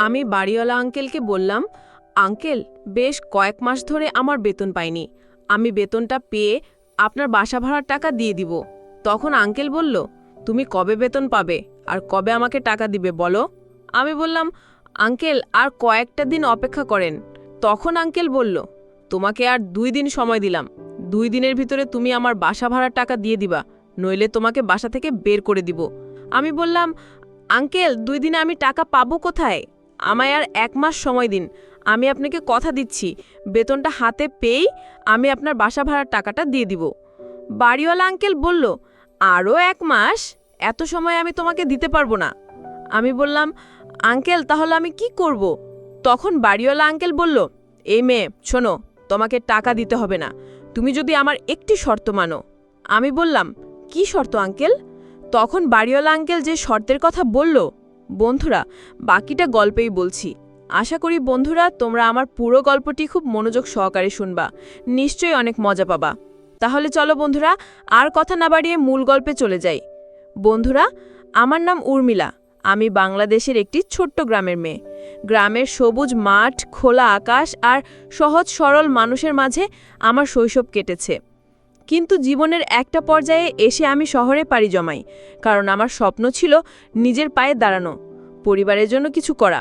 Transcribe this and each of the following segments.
আমি বাড়িওয়ালা আঙ্কেলকে বললাম, আঙ্কেল, বেশ কয়েক মাস ধরে আমার বেতন পাইনি। আমি বেতনটা পেয়ে আপনার বাসা ভাড়ার টাকা দিয়ে দিব। তখন আঙ্কেল বলল, তুমি কবে বেতন পাবে আর কবে আমাকে টাকা দিবে বলো? আমি বললাম, আঙ্কেল, আর কয়েকটা দিন অপেক্ষা করেন। তখন আঙ্কেল বলল, তোমাকে আর 2 দিন সময় দিলাম। 2 দিনের ভিতরে তুমি আমার বাসা ভাড়ার টাকা দিয়ে দিবা, নইলে তোমাকে বাসা থেকে বের করে দিব। আমি বললাম, আঙ্কেল, 2 দিনে আমি টাকা পাবো কোথায়? আমায় আর 1 মাস সময় দিন। আমি আপনাকে কথা দিচ্ছি, বেতনটা হাতে পেয়েই আমি আপনার বাসা ভাড়ার টাকাটা দিয়ে দিব। বাড়িওয়ালা আঙ্কেল বলল, আরও 1 মাস? এত সময় আমি তোমাকে দিতে পারবো না। আমি বললাম, আঙ্কেল, তাহলে আমি কি করব? তখন বাড়িওয়ালা আঙ্কেল বলল, এই মেয়ে, শোনো, তোমাকে টাকা দিতে হবে না, তুমি যদি আমার একটি শর্ত মানো। আমি বললাম, কি শর্ত আঙ্কেল? তখন বাড়িওয়ালা আঙ্কেল যে শর্তের কথা বলল, বন্ধুরা, বাকিটা গল্পেই বলছি। আশা করি বন্ধুরা তোমরা আমার পুরো গল্পটি খুব মনোযোগ সহকারে শুনবা, নিশ্চয়ই অনেক মজা পাবা। তাহলে চলো বন্ধুরা, আর কথা না বাড়িয়ে মূল গল্পে চলে যাই। বন্ধুরা, আমার নাম উর্মিলা। আমি বাংলাদেশের একটি ছোট্ট গ্রামের মেয়ে। গ্রামের সবুজ মাঠ, খোলা আকাশ আর সহজ সরল মানুষের মাঝে আমার শৈশব কেটেছে। কিন্তু জীবনের একটা পর্যায়ে এসে আমি শহরে পাড়ি জমাই, কারণ আমার স্বপ্ন ছিল নিজের পায়ে দাঁড়ানো, পরিবারের জন্য কিছু করা।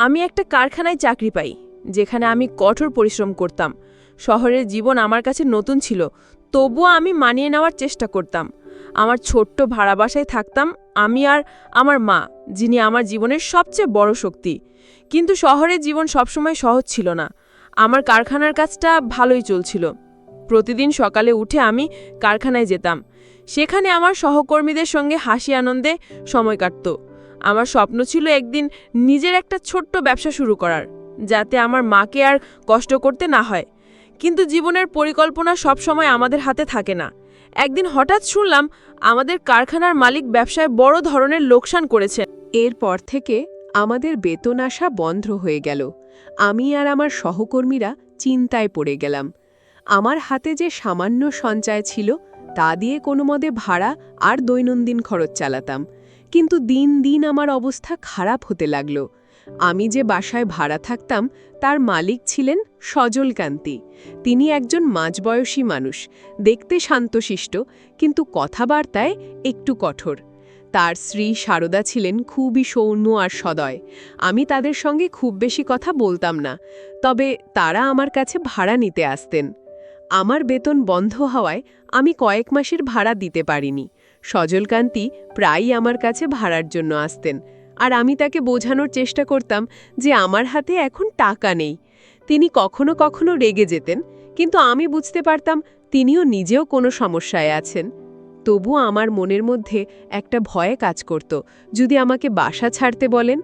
আমি একটা কারখানায় চাকরি পাই, যেখানে আমি কঠোর পরিশ্রম করতাম। শহরের জীবন আমার কাছে নতুন ছিল, তবুও আমি মানিয়ে নেওয়ার চেষ্টা করতাম। আমার ছোট্ট ভাড়া বাসায় থাকতাম আমি আর আমার মা, যিনি আমার জীবনের সবচেয়ে বড় শক্তি। কিন্তু শহরের জীবন সবসময় সহজ ছিল না। আমার কারখানার কাজটা ভালোই চলছিল। প্রতিদিন সকালে উঠে আমি কারখানায় যেতাম। সেখানে আমার সহকর্মীদের সঙ্গে হাসি আনন্দে সময় কাটত। আমার স্বপ্ন ছিল একদিন নিজের একটা ছোট্ট ব্যবসা শুরু করার, যাতে আমার মাকে আর কষ্ট করতে না হয়। কিন্তু জীবনের পরিকল্পনা সবসময় আমাদের হাতে থাকে না। একদিন হঠাৎ শুনলাম আমাদের কারখানার মালিক ব্যবসায় বড় ধরনের লোকসান করেছেন। এরপর থেকে আমাদের বেতন আসা বন্ধ হয়ে গেল। আমি আর আমার সহকর্মীরা চিন্তায় পড়ে গেলাম। আমার হাতে যে সামান্য সঞ্চয় ছিল তা দিয়ে কোনো মতে ভাড়া আর দৈনন্দিন খরচ চালাতাম। কিন্তু দিন দিন আমার অবস্থা খারাপ হতে লাগল। আমি যে বাসায় ভাড়া থাকতাম তার মালিক ছিলেন সজলকান্তি। তিনি একজন মাঝবয়সী মানুষ, দেখতে শান্তশিষ্ট, কিন্তু কথাবার্তায় একটু কঠোর। তার স্ত্রী সারদা ছিলেন খুবই সৌম্য আর সদয়। আমি তাদের সঙ্গে খুব বেশি কথা বলতাম না, তবে তারা আমার কাছে ভাড়া নিতে আসতেন। আমার বেতন বন্ধ হওয়ায় আমি কয়েক মাসের ভাড়া দিতে পারিনি। সজলকান্তি প্রায়ই আমার কাছে ভাড়ার জন্য আসতেন, আর আমি তাকে বোঝানোর চেষ্টা করতাম যে আমার হাতে এখন টাকা নেই। তিনি কখনো কখনো রেগে যেতেন, কিন্তু আমি বুঝতে পারতাম তিনিও নিজেও কোনো সমস্যায় আছেন। তবু আমার মনের মধ্যে একটা ভয়ে কাজ করত, যদি আমাকে বাসা ছাড়তে বলেন।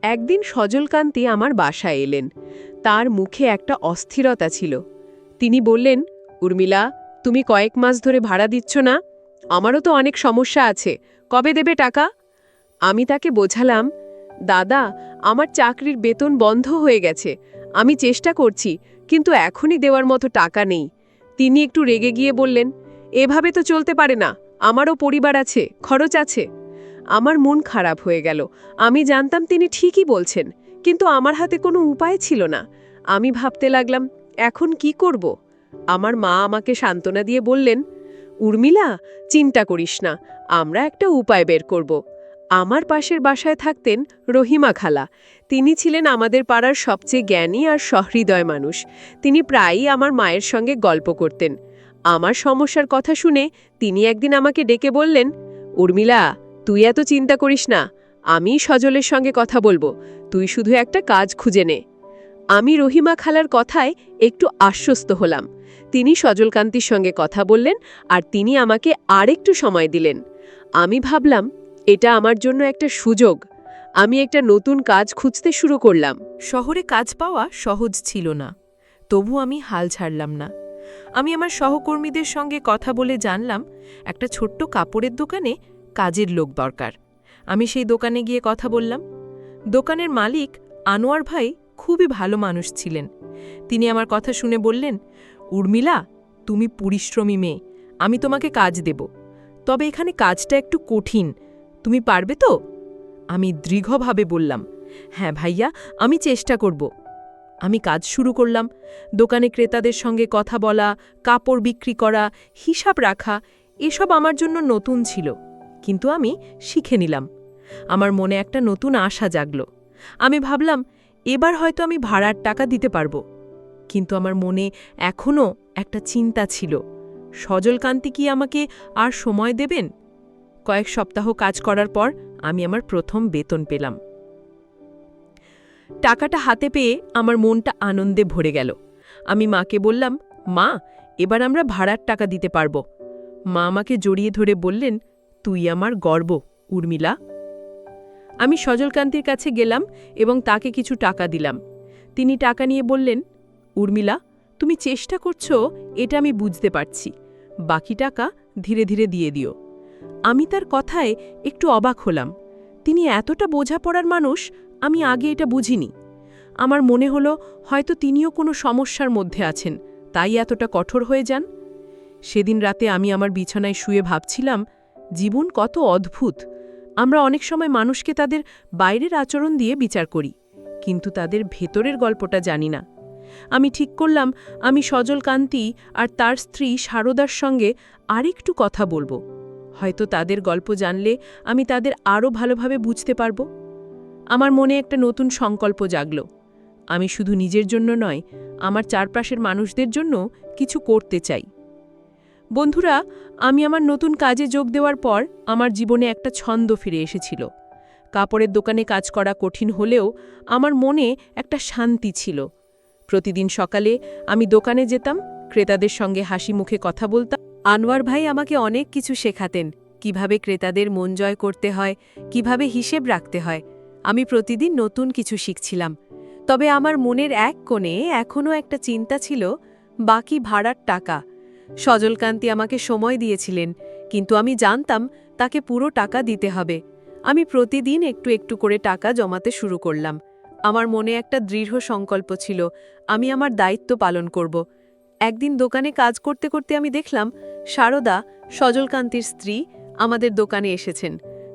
একদিন সজলকান্তি আমার বাসায় এলেন। তার মুখে একটা অস্থিরতা ছিল। তিনি বললেন, উর্মিলা, তুমি কয়েক মাস ধরে ভাড়া দিচ্ছ না? আমারও তো অনেক সমস্যা আছে, কবে দেবে টাকা? আমি তাকে বোঝালাম, দাদা, আমার চাকরির বেতন বন্ধ হয়ে গেছে। আমি চেষ্টা করছি, কিন্তু এখনই দেওয়ার মতো টাকা নেই। তিনি একটু রেগে গিয়ে বললেন, এভাবে তো চলতে পারে না, আমারও পরিবার আছে, খরচ আছে। আমার মন খারাপ হয়ে গেল। আমি জানতাম তিনি ঠিকই বলছেন, কিন্তু আমার হাতে কোনো উপায় ছিল না। আমি ভাবতে লাগলাম, এখন কি করব? আমার মা আমাকে সান্ত্বনা দিয়ে বললেন, উর্মিলা, চিন্তা করিস না, আমরা একটা উপায় বের করব। আমার পাশের বাসায় থাকতেন রহিমা খালা। তিনি ছিলেন আমাদের পাড়ার সবচেয়ে জ্ঞানী আর সহৃদয় মানুষ। তিনি প্রায়ই আমার মায়ের সঙ্গে গল্প করতেন। আমার সমস্যার কথা শুনে তিনি একদিন আমাকে ডেকে বললেন, উর্মিলা, তুই এত চিন্তা করিস না, আমি সজলের সঙ্গে কথা বলবো, তুই শুধু একটা কাজ খুঁজে নে। আমি রহিমা খালার কথায় একটু আশ্বস্ত হলাম। তিনি সজলকান্তির সঙ্গে কথা বললেন, আর তিনি আমাকে আরেকটু সময় দিলেন। আমি ভাবলাম, এটা আমার জন্য একটা সুযোগ। আমি একটা নতুন কাজ খুঁজতে শুরু করলাম। শহরে কাজ পাওয়া সহজ ছিল না, তবু আমি হাল ছাড়লাম না। আমি আমার সহকর্মীদের সঙ্গে কথা বলে জানলাম একটা ছোট্ট কাপড়ের দোকানে কাজের লোক দরকার। আমি সেই দোকানে গিয়ে কথা বললাম। দোকানের মালিক আনোয়ার ভাই খুবই ভালো মানুষ ছিলেন। তিনি আমার কথা শুনে বললেন, উর্মিলা, তুমি পরিশ্রমী মেয়ে, আমি তোমাকে কাজ দেব, তবে এখানে কাজটা একটু কঠিন, তুমি পারবে তো? আমি দৃঢ়ভাবে বললাম, হ্যাঁ ভাইয়া, আমি চেষ্টা করব। আমি কাজ শুরু করলাম। দোকানে ক্রেতাদের সঙ্গে কথা বলা, কাপড় বিক্রি করা, হিসাব রাখা, এসব আমার জন্য নতুন ছিল। কিন্তু আমি শিখে নিলাম। আমার মনে একটা নতুন আশা জাগল। আমি ভাবলাম, এবার হয়তো আমি ভাড়ার টাকা দিতে পারব। কিন্তু আমার মনে এখনও একটা চিন্তা ছিল, সজলকান্তি কি আমাকে আর সময় দেবেন? কয়েক সপ্তাহ কাজ করার পর আমি আমার প্রথম বেতন পেলাম। টাকাটা হাতে পেয়ে আমার মনটা আনন্দে ভরে গেল। আমি মাকে বললাম, মা, এবার আমরা ভাড়ার টাকা দিতে পারব। মা আমাকে জড়িয়ে ধরে বললেন, তুই আমার গর্ব, উর্মিলা। আমি সজলকান্তির কাছে গেলাম এবং তাকে কিছু টাকা দিলাম। তিনি টাকা নিয়ে বললেন, উর্মিলা, তুমি চেষ্টা করছো, এটা আমি বুঝতে পারছি। বাকি টাকা ধীরে ধীরে দিয়ে দিও। আমি তার কথায় একটু অবাক হলাম। তিনি এতটা বোঝাপড়ার মানুষ, আমি আগে এটা বুঝিনি। আমার মনে হলো হয়তো তিনিও কোনো সমস্যার মধ্যে আছেন, তাই এতটা কঠোর হয়ে যান। সেদিন রাতে আমি আমার বিছানায় শুয়ে ভাবছিলাম, জীবন কত অদ্ভুত। আমরা অনেক সময় মানুষকে তাদের বাইরের আচরণ দিয়ে বিচার করি, কিন্তু তাদের ভেতরের গল্পটা জানি না। আমি ঠিক করলাম, আমি সজলকান্তি আর তার স্ত্রী সারদার সঙ্গে আরেকটু কথা বলবো। হয়তো তাদের গল্প জানলে আমি তাদের আরও ভালোভাবে বুঝতে পারব। আমার মনে একটা নতুন সংকল্প জাগল। আমি শুধু নিজের জন্য নয়, আমার চারপাশের মানুষদের জন্য কিছু করতে চাই। বন্ধুরা, আমি আমার নতুন কাজে যোগ দেওয়ার পর আমার জীবনে একটা ছন্দ ফিরে এসেছিল। কাপড়ের দোকানে কাজ করা কঠিন হলেও আমার মনে একটা শান্তি ছিল। প্রতিদিন সকালে আমি দোকানে যেতাম, ক্রেতাদের সঙ্গে হাসি মুখে কথা বলতাম। আনোয়ার ভাই আমাকে অনেক কিছু শেখাতেন, কিভাবে ক্রেতাদের মন জয় করতে হয়, কিভাবে হিসেব রাখতে হয়। আমি প্রতিদিন নতুন কিছু শিখছিলাম। তবে আমার মনের এক কোণে এখনও একটা চিন্তা ছিল, বাকি ভাড়ার টাকা। সজলকান্তি আমাকে সময় দিয়েছিলেন, কিন্তু আমি জানতাম তাকে পুরো টাকা দিতে হবে। আমি প্রতিদিন একটু একটু করে টাকা জমাতে শুরু করলাম। আমার মনে একটা দৃঢ় সংকল্প ছিল, আমি আমার দায়িত্ব পালন করব। একদিন দোকানে কাজ করতে করতে আমি দেখলাম সারদা, সজলকান্তির স্ত্রী, আমাদের দোকানে এসেছেন।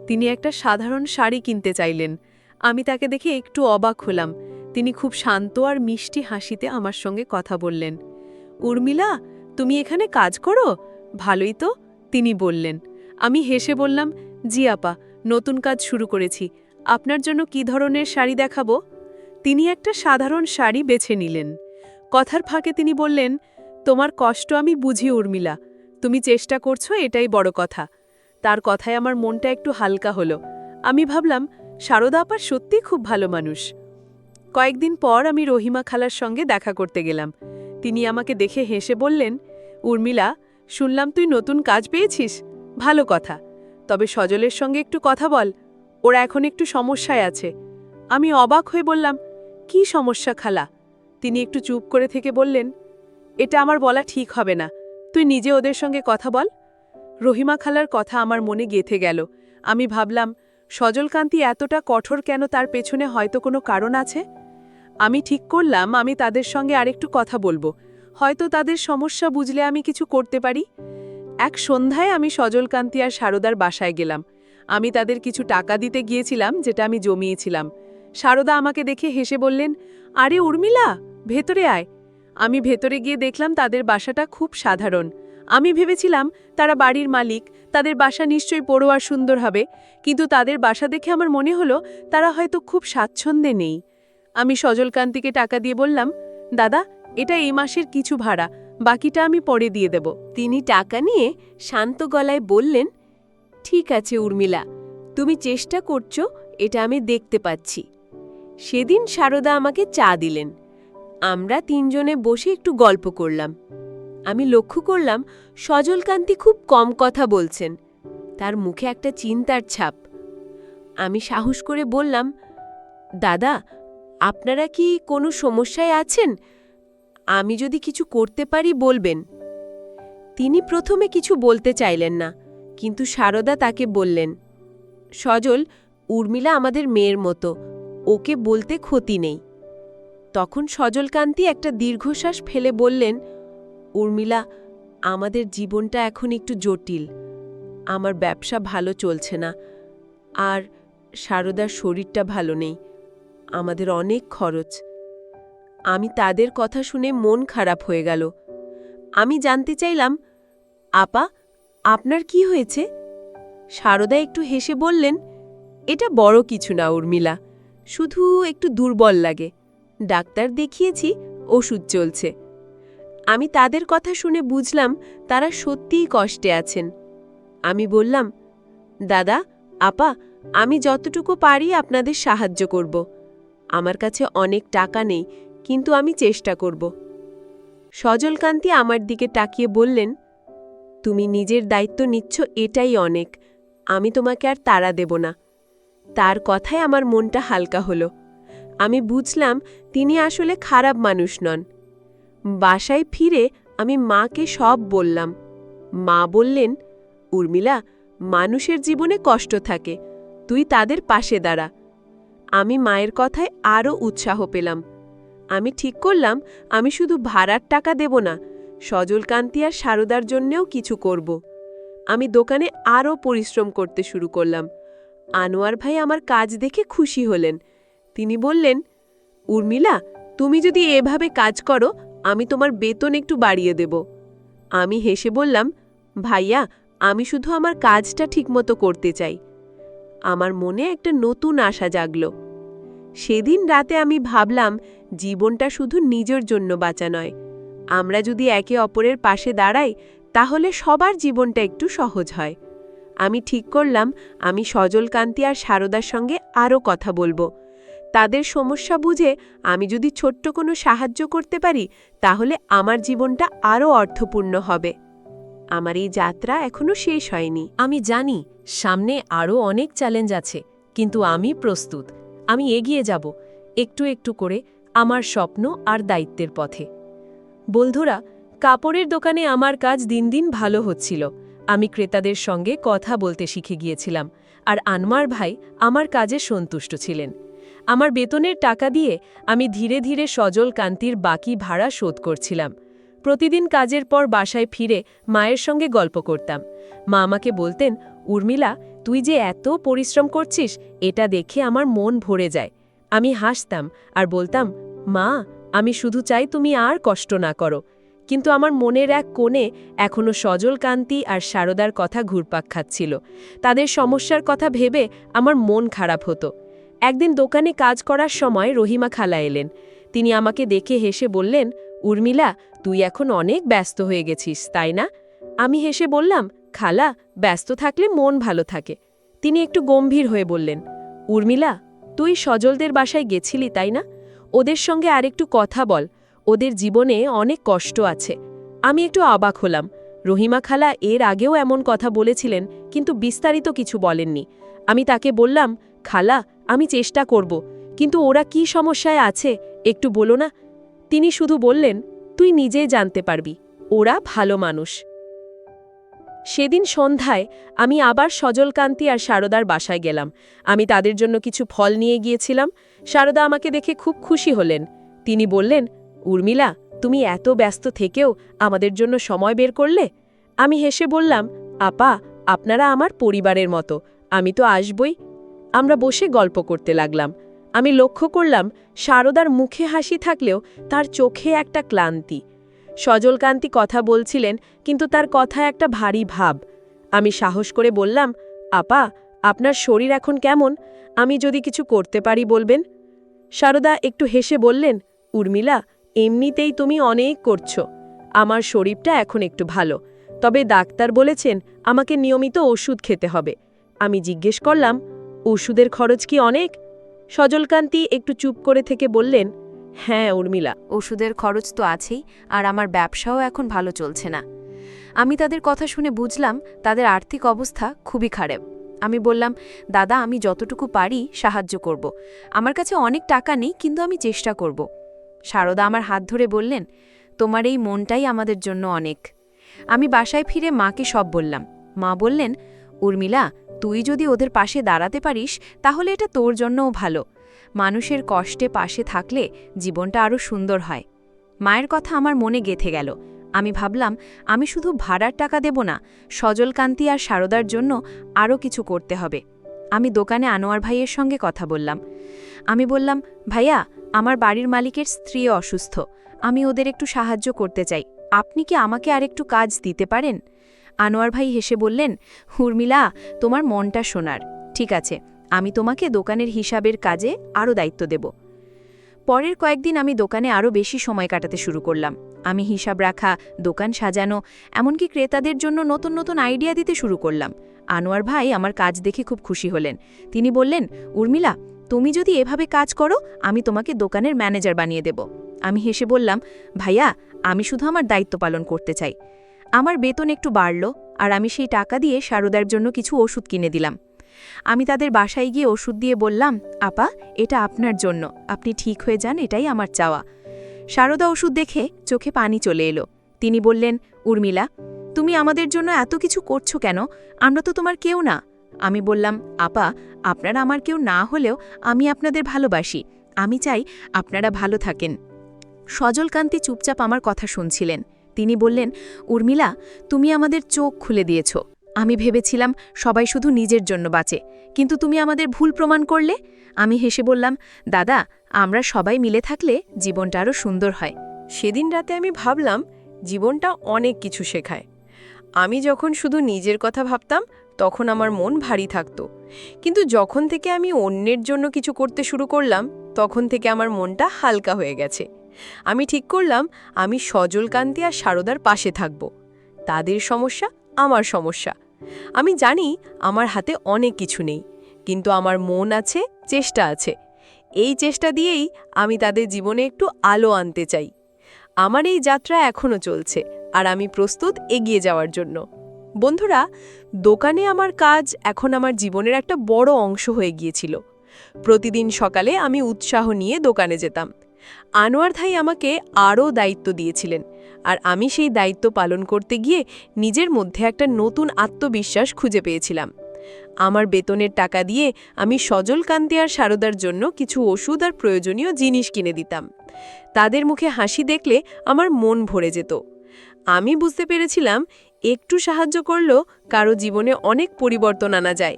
তিনি একটা সাধারণ শাড়ি কিনতে চাইলেন। আমি তাকে দেখে একটু অবাক হলাম। তিনি খুব শান্ত আর মিষ্টি হাসিতে আমার সঙ্গে কথা বললেন। উর্মিলা, তুমি এখানে কাজ করো? ভালোই তো, তিনি বললেন। আমি হেসে বললাম, জি আপা, নতুন কাজ শুরু করেছি। আপনার জন্য কী ধরনের শাড়ি দেখাবো? তিনি একটা সাধারণ শাড়ি বেছে নিলেন। কথার ফাঁকে তিনি বললেন, তোমার কষ্ট আমি বুঝি উর্মিলা, তুমি চেষ্টা করছো, এটাই বড় কথা। তার কথায় আমার মনটা একটু হালকা হলো। আমি ভাবলাম, সারদা আপা সত্যি খুব ভালো মানুষ। কয়েকদিন পর আমি রহিমা খালার সঙ্গে দেখা করতে গেলাম। তিনি আমাকে দেখে হেসে বললেন, উর্মিলা, শুনলাম তুই নতুন কাজ পেয়েছিস, ভালো কথা। তবে সজলের সঙ্গে একটু কথা বল, ওরা এখন একটু সমস্যায় আছে। আমি অবাক হয়ে বললাম, কি সমস্যা খালা? তিনি একটু চুপ করে থেকে বললেন, এটা আমার বলা ঠিক হবে না, তুই নিজে ওদের সঙ্গে কথা বল। রহিমা খালার কথা আমার মনে গেঁথে গেল। আমি ভাবলাম, সজলকান্তি এতটা কঠোর কেন? তার পেছনে হয়তো কোনো কারণ আছে। আমি ঠিক করলাম আমি তাদের সঙ্গে আরেকটু কথা বলবো, হয়তো তাদের সমস্যা বুঝলে আমি কিছু করতে পারি। এক সন্ধ্যায় আমি সজলকান্তি আর সারদার বাসায় গেলাম। আমি তাদের কিছু টাকা দিতে গিয়েছিলাম, যেটা আমি জমিয়েছিলাম। সারদা আমাকে দেখে হেসে বললেন, আরে উর্মিলা, ভেতরে আয়। আমি ভেতরে গিয়ে দেখলাম তাদের বাসাটা খুব সাধারণ। আমি ভেবেছিলাম তারা বাড়ির মালিক, তাদের বাসা নিশ্চয়ই বড় আর সুন্দর হবে, কিন্তু তাদের বাসা দেখে আমার মনে হলো তারা হয়তো খুব স্বাচ্ছন্দ্যে নেই। আমি সজলকান্তিকে টাকা দিয়ে বললাম, দাদা, এটা এই মাসের কিছু ভাড়া, বাকিটা আমি পরে দিয়ে দেব। তিনি টাকা নিয়ে শান্ত গলায় বললেন, ঠিক আছে উর্মিলা, তুমি চেষ্টা করছো, এটা আমি দেখতে পাচ্ছি। সেদিন সারদা আমাকে চা দিলেন। আমরা তিনজনে বসে একটু গল্প করলাম। আমি লক্ষ্য করলাম সজলকান্তি খুব কম কথা বলছেন, তার মুখে একটা চিন্তার ছাপ। আমি সাহস করে বললাম, দাদা, আপনারা কি কোনো সমস্যায় আছেন? আমি যদি কিছু করতে পারি বলবেন। তিনি প্রথমে কিছু বলতে চাইলেন না, কিন্তু সারদা তাকে বললেন, সজল, উর্মিলা আমাদের মেয়ের মতো, ওকে বলতে ক্ষতি নেই। তখন সজলকান্তি একটা দীর্ঘশ্বাস ফেলে বললেন, উর্মিলা, আমাদের জীবনটা এখন একটু জটিল। আমার ব্যবসা ভালো চলছে না, আর সারদার শরীরটা ভালো নেই। আমাদের অনেক খরচ। আমি তাদের কথা শুনে মন খারাপ হয়ে গেল। আমি জানতে চাইলাম, আপা, আপনার কি হয়েছে? সারদা একটু হেসে বললেন, এটা বড় কিছু না উর্মিলা, শুধু একটু দুর্বল লাগে। ডাক্তার দেখিয়েছি, ওষুধ চলছে। আমি তাদের কথা শুনে বুঝলাম তারা সত্যিই কষ্টে আছেন। আমি বললাম, দাদা, আপা, আমি যতটুকু পারি আপনাদের সাহায্য করব। আমার কাছে অনেক টাকা নেই, কিন্তু আমি চেষ্টা করব। সজলকান্তি আমার দিকে তাকিয়ে বললেন, তুমি নিজের দায়িত্ব নিচ্ছ, এটাই অনেক। আমি তোমাকে আর তাড়া দেব না। তার কথায় আমার মনটা হালকা হলো। আমি বুঝলাম তিনি আসলে খারাপ মানুষ নন। বাসায় ফিরে আমি মাকে সব বললাম। মা বললেন, উর্মিলা, মানুষের জীবনে কষ্ট থাকে, তুই তাদের পাশে দাঁড়া। আমি মায়ের কথায় আরও উৎসাহ পেলাম। আমি ঠিক করলাম আমি শুধু ভাড়ার টাকা দেব না, সজলকান্তি আর সারদার জন্যেও কিছু করব। আমি দোকানে আরও পরিশ্রম করতে শুরু করলাম। আনোয়ার ভাই আমার কাজ দেখে খুশি হলেন। তিনি বললেন, উর্মিলা, তুমি যদি এভাবে কাজ করো, আমি তোমার বেতন একটু বাড়িয়ে দেব। আমি হেসে বললাম, ভাইয়া, আমি শুধু আমার কাজটা ঠিকমতো করতে চাই। আমার মনে একটা নতুন আশা জাগল। সেদিন রাতে আমি ভাবলাম, জীবনটা শুধু নিজের জন্য বাঁচা নয়। আমরা যদি একে অপরের পাশে দাঁড়াই, তাহলে সবার জীবনটা একটু সহজ হয়। আমি ঠিক করলাম আমি সজলকান্তি আর সারদার সঙ্গে আরও কথা বলবো। তাদের সমস্যা বুঝে আমি যদি ছোট্ট কোনো সাহায্য করতে পারি, তাহলে আমার জীবনটা আরও অর্থপূর্ণ হবে। আমার এই যাত্রা এখনো শেষ হয়নি। আমি জানি সামনে আরও অনেক চ্যালেঞ্জ আছে, কিন্তু আমি প্রস্তুত। আমি এগিয়ে যাব, একটু একটু করে, আমার স্বপ্ন আর দায়িত্বের পথে। বন্ধুরা, কাপড়ের দোকানে আমার কাজ দিন দিন ভালো হচ্ছিল। আমি ক্রেতাদের সঙ্গে কথা বলতে শিখে গিয়েছিলাম, আর আনোয়ার ভাই আমার কাজে সন্তুষ্ট ছিলেন। আমার বেতনের টাকা দিয়ে আমি ধীরে ধীরে সজলকান্তির বাকি ভাড়া শোধ করছিলাম। প্রতিদিন কাজের পর বাসায় ফিরে মায়ের সঙ্গে গল্প করতাম। মা আমাকে বলতেন, উর্মিলা, তুই যে এত পরিশ্রম করছিস, এটা দেখে আমার মন ভরে যায়। আমি হাসতাম আর বলতাম, মা, আমি শুধু চাই তুমি আর কষ্ট না করো। কিন্তু আমার মনের এক কোণে এখনো সজলকান্তি আর সারদার কথা ঘুরপাক খাচ্ছিল। তাদের সমস্যার কথা ভেবে আমার মন খারাপ হতো। একদিন দোকানে কাজ করার সময় রহিমা খালা এলেন। তিনি আমাকে দেখে হেসে বললেন, উর্মিলা, তুই এখন অনেক ব্যস্ত হয়ে গেছিস, তাই না? আমি হেসে বললাম, খালা, ব্যস্ত থাকলে মন ভালো থাকে। তিনি একটু গম্ভীর হয়ে বললেন, উর্মিলা, তুই সজলদের বাসায় গেছিলি, তাই না? ওদের সঙ্গে আরেকটু কথা বল, ওদের জীবনে অনেক কষ্ট আছে। আমি একটু অবাক হলাম। রহিমা খালা এর আগেও এমন কথা বলেছিলেন, কিন্তু বিস্তারিত কিছু বলেননি। আমি তাকে বললাম, খালা, আমি চেষ্টা করব, কিন্তু ওরা কি সমস্যায় আছে একটু বলো না। তিনি শুধু বললেন, তুই নিজেই জানতে পারবি, ওরা ভালো মানুষ। সেদিন সন্ধ্যায় আমি আবার সজলকান্তি আর সারদার বাসায় গেলাম। আমি তাদের জন্য কিছু ফল নিয়ে গিয়েছিলাম। সারদা আমাকে দেখে খুব খুশি হলেন। তিনি বললেন, উর্মিলা, তুমি এত ব্যস্ত থেকেও আমাদের জন্য সময় বের করলে। আমি হেসে বললাম, আপা, আপনারা আমার পরিবারের মতো, আমি তো আসবই। আমরা বসে গল্প করতে লাগলাম। আমি লক্ষ্য করলাম সারদার মুখে হাসি থাকলেও তার চোখে একটা ক্লান্তি। সজলকান্তি কথা বলছিলেন, কিন্তু তার কথায় একটা ভারী ভাব। আমি সাহস করে বললাম, আপা, আপনার শরীর এখন কেমন? আমি যদি কিছু করতে পারি বলবেন। সারদা একটু হেসে বললেন, উর্মিলা, এমনিতেই তুমি অনেক করছো। আমার শরীরটা এখন একটু ভালো, তবে ডাক্তার বলেছেন আমাকে নিয়মিত ওষুধ খেতে হবে। আমি জিজ্ঞেস করলাম, ওষুধের খরচ কি অনেক? সজলকান্তি একটু চুপ করে থেকে বললেন, হ্যাঁ উর্মিলা, ওষুধের খরচ তো আছেই, আর আমার ব্যবসাও এখন ভালো চলছে না। আমি তাদের কথা শুনে বুঝলাম তাদের আর্থিক অবস্থা খুবই খারাপ। আমি বললাম, দাদা, আমি যতটুকু পারি সাহায্য করব। আমার কাছে অনেক টাকা নেই, কিন্তু আমি চেষ্টা করব। সারদা আমার হাত ধরে বললেন, তোমার এই মনটাই আমাদের জন্য অনেক। আমি বাসায় ফিরে মাকে সব বললাম। মা বললেন, উর্মিলা, তুই যদি ওদের পাশে দাঁড়াতে পারিস, তাহলে এটা তোর জন্যও ভালো। মানুষের কষ্টে পাশে থাকলে জীবনটা আরও সুন্দর হয়। মায়ের কথা আমার মনে গেঁথে গেল। আমি ভাবলাম, আমি শুধু ভাড়ার টাকা দেব না, সজলকান্তি আর সারদার জন্য আরও কিছু করতে হবে। আমি দোকানে আনোয়ার ভাইয়ের সঙ্গে কথা বললাম। আমি বললাম, ভাইয়া, আমার বাড়ির মালিকের স্ত্রী অসুস্থ, আমি ওদের একটু সাহায্য করতে চাই, আপনি কি আমাকে আরেকটু কাজ দিতে পারেন? আনোয়ার ভাই হেসে বললেন, উর্মিলা, তোমার মনটা সোনার, ঠিক আছে, আমি তোমাকে দোকানের হিসাবের কাজে আরও দায়িত্ব দেব। পরের কয়েকদিন আমি দোকানে আরও বেশি সময় কাটাতে শুরু করলাম। আমি হিসাব রাখা, দোকান সাজানো, এমনকি ক্রেতাদের জন্য নতুন নতুন আইডিয়া দিতে শুরু করলাম। আনোয়ার ভাই আমার কাজ দেখে খুব খুশি হলেন। তিনি বললেন, উর্মিলা, তুমি যদি এভাবে কাজ করো, আমি তোমাকে দোকানের ম্যানেজার বানিয়ে দেব। আমি হেসে বললাম, ভাইয়া, আমি শুধু আমার দায়িত্ব পালন করতে চাই। আমার বেতন একটু বাড়ল, আর আমি সেই টাকা দিয়ে সারদার জন্য কিছু ওষুধ কিনে দিলাম। আমি তাদের বাসায় গিয়ে ওষুধ দিয়ে বললাম, আপা, এটা আপনার জন্য, আপনি ঠিক হয়ে যান, এটাই আমার চাওয়া। সারদা ওষুধ দেখে চোখে পানি চলে এলো। তিনি বললেন, উর্মিলা, তুমি আমাদের জন্য এত কিছু করছো কেন? আমরা তো তোমার কেউ না। আমি বললাম, আপা, আপনারা আমার কেউ না হলেও আমি আপনাদের ভালোবাসি, আমি চাই আপনারা ভালো থাকেন। সজলকান্তি চুপচাপ আমার কথা শুনছিলেন। তিনি বললেন, উর্মিলা, তুমি আমাদের চোখ খুলে দিয়েছ। আমি ভেবেছিলাম সবাই শুধু নিজের জন্য বাঁচে, কিন্তু তুমি আমাদের ভুল প্রমাণ করলে। আমি হেসে বললাম, দাদা, আমরা সবাই মিলে থাকলে জীবনটা আরও সুন্দর হয়। সেদিন রাতে আমি ভাবলাম, জীবনটা অনেক কিছু শেখায়। আমি যখন শুধু নিজের কথা ভাবতাম, তখন আমার মন ভারী থাকত, কিন্তু যখন থেকে আমি অন্যের জন্য কিছু করতে শুরু করলাম, তখন থেকে আমার মনটা হালকা হয়ে গেছে। আমি ঠিক করলাম, আমি সজলকান্তি আর সারদার পাশে থাকব। তাদের সমস্যা আমার সমস্যা। আমি জানি আমার হাতে অনেক কিছু নেই, কিন্তু আমার মন আছে, চেষ্টা আছে। এই চেষ্টা দিয়েই আমি তাদের জীবনে একটু আলো আনতে চাই। আমার এই যাত্রা এখনও চলছে, আর আমি প্রস্তুত এগিয়ে যাওয়ার জন্য। বন্ধুরা, দোকানে আমার কাজ এখন আমার জীবনের একটা বড় অংশ হয়ে গিয়েছিল। প্রতিদিন সকালে আমি উৎসাহ নিয়ে দোকানে যেতাম। আনোয়ার ভাই আমাকে আরও দায়িত্ব দিয়েছিলেন, আর আমি সেই দায়িত্ব পালন করতে গিয়ে নিজের মধ্যে একটা নতুন আত্মবিশ্বাস খুঁজে পেয়েছিলাম। আমার বেতনের টাকা দিয়ে আমি সজলকান্তি আর সারদার জন্য কিছু ওষুধ আর প্রয়োজনীয় জিনিস কিনে দিতাম। তাদের মুখে হাসি দেখলে আমার মন ভরে যেত। আমি বুঝতে পেরেছিলাম, একটু সাহায্য করলেও কারো জীবনে অনেক পরিবর্তন আনা যায়।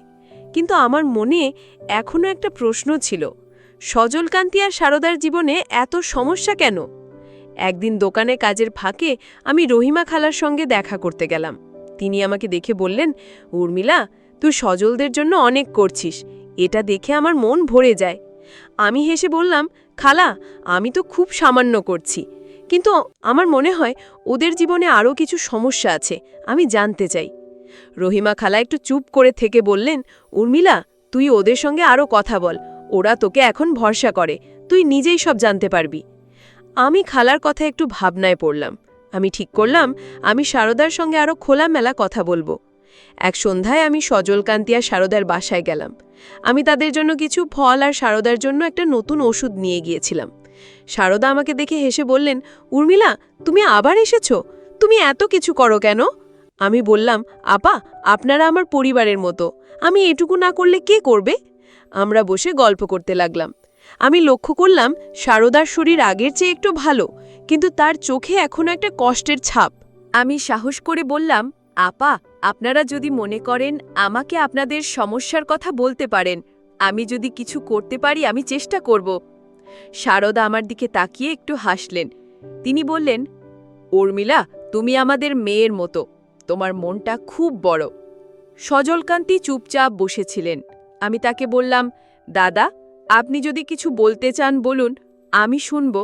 কিন্তু আমার মনে এখনও একটা প্রশ্ন ছিল, সজলকান্তি আর সারদার জীবনে এত সমস্যা কেন? একদিন দোকানে কাজের ফাঁকে আমি রহিমা খালার সঙ্গে দেখা করতে গেলাম। তিনি আমাকে দেখে বললেন, উর্মিলা, তুই সজলদের জন্য অনেক করছিস, এটা দেখে আমার মন ভরে যায়। আমি হেসে বললাম, খালা, আমি তো খুব সামান্য করছি, কিন্তু আমার মনে হয় ওদের জীবনে আরও কিছু সমস্যা আছে, আমি জানতে চাই। রহিমা খালা একটু চুপ করে থেকে বললেন, উর্মিলা, তুই ওদের সঙ্গে আরও কথা বল, ওরা তোকে এখন ভরসা করে, তুই নিজেই সব জানতে পারবি। আমি খালার কথা একটু ভাবনায় পড়লাম। আমি ঠিক করলাম, আমি সারদার সঙ্গে আরও খোলামেলা কথা বলবো। এক সন্ধ্যায় আমি সজলকান্তি আর সারদার বাসায় গেলাম। আমি তাদের জন্য কিছু ফল আর সারদার জন্য একটা নতুন ওষুধ নিয়ে গিয়েছিলাম। সারদা আমাকে দেখে হেসে বললেন, উর্মিলা, তুমি আবার এসেছো? তুমি এত কিছু করো কেন? আমি বললাম, আপা, আপনারা আমার পরিবারের মতো, আমি এটুকু না করলে কে করবে? আমরা বসে গল্প করতে লাগলাম। আমি লক্ষ্য করলাম সারদার শরীর আগের চেয়ে একটু ভালো, কিন্তু তার চোখে এখনো একটা কষ্টের ছাপ। আমি সাহস করে বললাম, আপা, আপনারা যদি মনে করেন আমাকে আপনাদের সমস্যার কথা বলতে পারেন, আমি যদি কিছু করতে পারি আমি চেষ্টা করব। সারদা আমার দিকে তাকিয়ে একটু হাসলেন। তিনি বললেন, উর্মিলা, তুমি আমাদের মেয়ের মতো, তোমার মনটা খুব বড়। সজলকান্তি চুপচাপ বসেছিলেন। আমি তাকে বললাম, দাদা, আপনি যদি কিছু বলতে চান বলুন, আমি শুনব।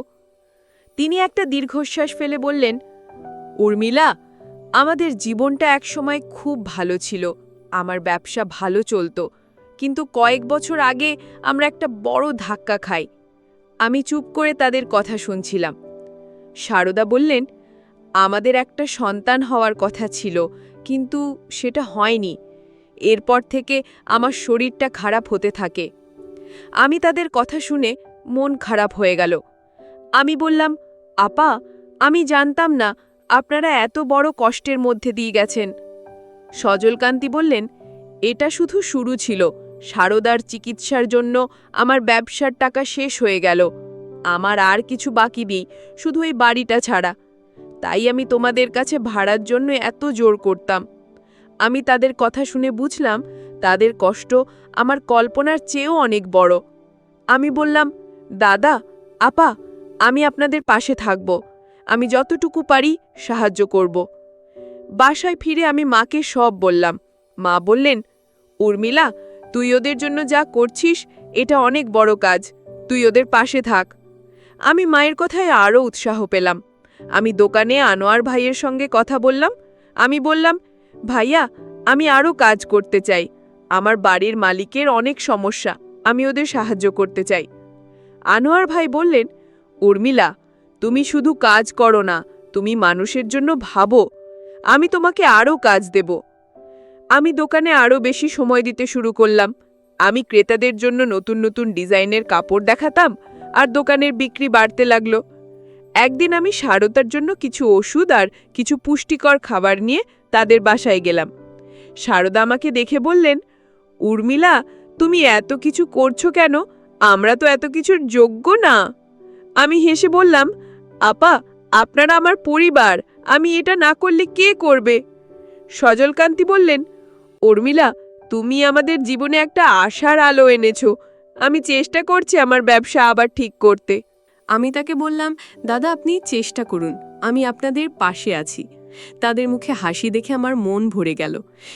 তিনি একটা দীর্ঘশ্বাস ফেলে বললেন, উর্মিলা, আমাদের জীবনটা একসময় খুব ভালো ছিল, আমার ব্যবসা ভালো চলত, কিন্তু কয়েক বছর আগে আমরা একটা বড় ধাক্কা খাই। আমি চুপ করে তাদের কথা শুনছিলাম। সারদা বললেন, আমাদের একটা সন্তান হওয়ার কথা ছিল, কিন্তু সেটা হয়নি। এরপর থেকে আমার শরীরটা খারাপ হতে থাকে। আমি তাদের কথা শুনে মন খারাপ হয়ে গেল। আমি বললাম, আপা, আমি জানতাম না আপনারা এত বড় কষ্টের মধ্যে দিয়ে গেছেন। সজলকান্তি বললেন, এটা শুধু শুরু ছিল। সারদার চিকিৎসার জন্য আমার ব্যবসার টাকা শেষ হয়ে গেল। আমার আর কিছু বাকি নেই, শুধু এই বাড়িটা ছাড়া। তাই আমি তোমাদের কাছে ভাড়ার জন্য এত জোর করতাম। আমি তাদের কথা শুনে বুঝলাম তাদের কষ্ট আমার কল্পনার চেয়েও অনেক বড়। আমি বললাম, দাদা, আপা, আমি আপনাদের পাশে থাকব। আমি যতটুকু পারি সাহায্য করব। বাসায় ফিরে আমি মাকে সব বললাম। মা বললেন, উর্মিলা, তুই ওদের জন্য যা করছিস এটা অনেক বড় কাজ, তুই ওদের পাশে থাক। আমি মায়ের কথায় আরও উৎসাহ পেলাম। আমি দোকানে আনোয়ার ভাইয়ের সঙ্গে কথা বললাম। আমি বললাম, ভাইয়া, আমি আরও কাজ করতে চাই। আমার বাড়ির মালিকের অনেক সমস্যা, আমি ওদের সাহায্য করতে চাই। আনোয়ার ভাই বললেন, উর্মিলা, তুমি শুধু কাজ করো না, তুমি মানুষের জন্য ভাবো। আমি তোমাকে আরও কাজ দেব। আমি দোকানে আরও বেশি সময় দিতে শুরু করলাম। আমি ক্রেতাদের জন্য নতুন নতুন ডিজাইনের কাপড় দেখাতাম আর দোকানের বিক্রি বাড়তে লাগলো। একদিন আমি সারদার জন্য কিছু ওষুধ আর কিছু পুষ্টিকর খাবার নিয়ে তাদের বাসায় গেলাম। সারদা আমাকে দেখে বললেন, উর্মিলা, তুমি এত কিছু করছো কেন? আমরা তো এত কিছুর যোগ্য না। আমি হেসে বললাম, আপা, আপনারা আমার পরিবার, আমি এটা না করলে কে করবে? সজলকান্তি বললেন, উর্মিলা, তুমি আমাদের জীবনে একটা আশার আলো এনেছো। আমি চেষ্টা করছি আমার ব্যবসা আবার ঠিক করতে। আমি তাকে বললাম, দাদা, আপনি চেষ্টা করুন, আমি আপনাদের পাশে আছি। তাদের মুখে হাসি দেখে আমার মন ভরে গেল।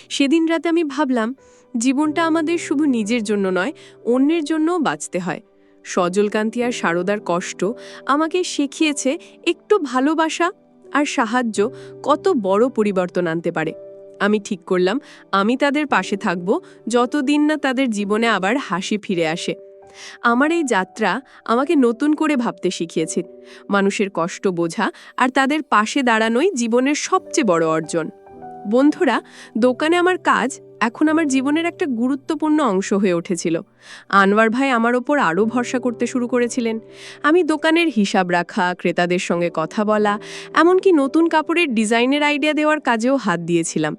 সেদিন রাতে আমি ভাবলাম, জীবনটা আমাদের শুধু নিজের জন্য নয়, অন্যের জন্যও বাঁচতে হয়। সজলকান্তি আর সারদার কষ্ট আমাকে শিখিয়েছে একটু ভালোবাসা আর সাহায্য কত বড় পরিবর্তন আনতে পারে। আমি ঠিক করলাম, আমি তাদের পাশে থাকব যতদিন না তাদের জীবনে আবার হাসি ফিরে আসে। আমার এই যাত্রা আমাকে নতুন করে ভাবতে শিখিয়েছে। মানুষের কষ্ট বোঝা আর তাদের পাশে দাঁড়ানোই জীবনের সবচেয়ে বড় অর্জন। বন্ধুরা, দোকানে আমার কাজ এখন আমার জীবনের একটা গুরুত্বপূর্ণ অংশ হয়ে উঠেছিল। আনোয়ার ভাই আমার ওপর আরও ভরসা করতে শুরু করেছিলেন। আমি দোকানের হিসাব রাখা, ক্রেতাদের সঙ্গে কথা বলা, এমনকি নতুন কাপড়ের ডিজাইনের আইডিয়া দেওয়ার কাজেও হাত দিয়েছিলাম।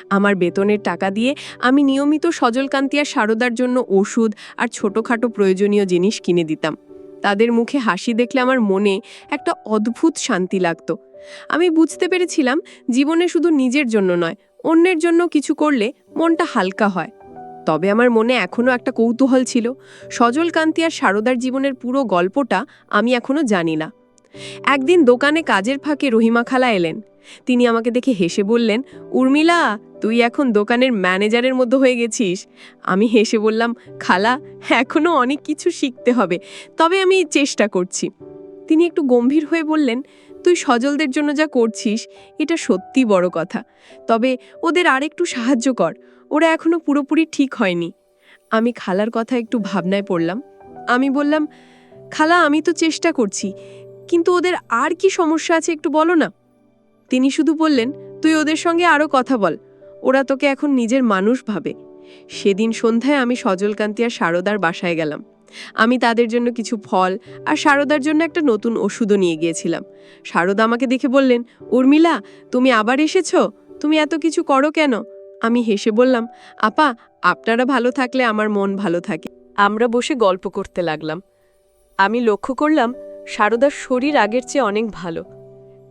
আমার বেতনের টাকা দিয়ে আমি নিয়মিত সজলকান্তি আর সারদার জন্য ওষুধ আর ছোটখাটো প্রয়োজনীয় জিনিস কিনে দিতাম। তাদের মুখে হাসি দেখলে আমার মনে একটা অদ্ভুত শান্তি লাগতো। আমি বুঝতে পেরেছিলাম, জীবনে শুধু নিজের জন্য নয়, অন্যের জন্য কিছু করলে মনটা হালকা হয়। তবে আমার মনে এখনও একটা কৌতূহল ছিল। সজলকান্তি আর সারদার জীবনের পুরো গল্পটা আমি এখনও জানি না। একদিন দোকানে কাজের ফাঁকে রহিমা খালা এলেন। তিনি আমাকে দেখে হেসে বললেন, উর্মিলা, তুই এখন দোকানের ম্যানেজারের মধ্যে হয়ে গেছিস। আমি হেসে বললাম, খালা, এখনও অনেক কিছু শিখতে হবে, তবে আমি চেষ্টা করছি। তিনি একটু গম্ভীর হয়ে বললেন, তুই সজলদের জন্য যা করছিস এটা সত্যি বড় কথা, তবে ওদের আরেকটু সাহায্য কর, ওরা এখনো পুরোপুরি ঠিক হয়নি। আমি খালার কথা একটু ভাবনায় পড়লাম। আমি বললাম, খালা, আমি তো চেষ্টা করছি, কিন্তু ওদের আর কি সমস্যা আছে একটু বলো না। তিনি শুধু বললেন, তুই ওদের সঙ্গে আরও কথা বল, ওরা তোকে এখন নিজের মানুষ ভাবে। সেদিন সন্ধ্যায় আমি সজলকান্তি আর সারদার বাসায় গেলাম। আমি তাদের জন্য কিছু ফল আর সারদার জন্য একটা নতুন ওষুধও নিয়ে গিয়েছিলাম। সারদা আমাকে দেখে বললেন, উর্মিলা, তুমি আবার এসেছো? তুমি এত কিছু করো কেন? আমি হেসে বললাম, আপা, আপনারা ভালো থাকলে আমার মন ভালো থাকে। আমরা বসে গল্প করতে লাগলাম। আমি লক্ষ্য করলাম সারদার শরীর আগের চেয়ে অনেক ভালো।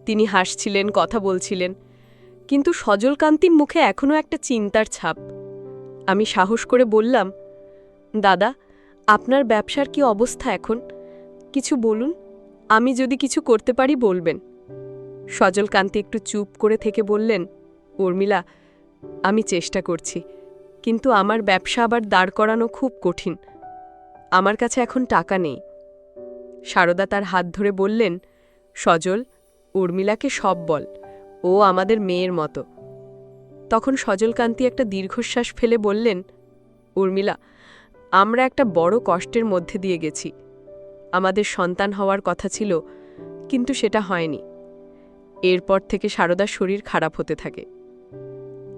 তিনি হাসছিলেন, কথা বলছিলেন, কিন্তু সজলকান্তির মুখে এখনও একটা চিন্তার ছাপ। আমি সাহস করে বললাম, দাদা, আপনার ব্যবসার কি অবস্থা এখন? কিছু বলুন, আমি যদি কিছু করতে পারি বলবেন। সজলকান্তি একটু চুপ করে থেকে বললেন, উর্মিলা, আমি চেষ্টা করছি, কিন্তু আমার ব্যবসা আবার দাঁড় করানো খুব কঠিন। আমার কাছে এখন টাকা নেই। সারদা তার হাত ধরে বললেন, সজল, উর্মিলাকে সব বল, ও আমাদের মেয়ের মতো। তখন সজলকান্তি একটা দীর্ঘশ্বাস ফেলে বললেন, উর্মিলা, আমরা একটা বড় কষ্টের মধ্যে দিয়ে গেছি। আমাদের সন্তান হওয়ার কথা ছিল, কিন্তু সেটা হয়নি। এরপর থেকে সারদার শরীর খারাপ হতে থাকে।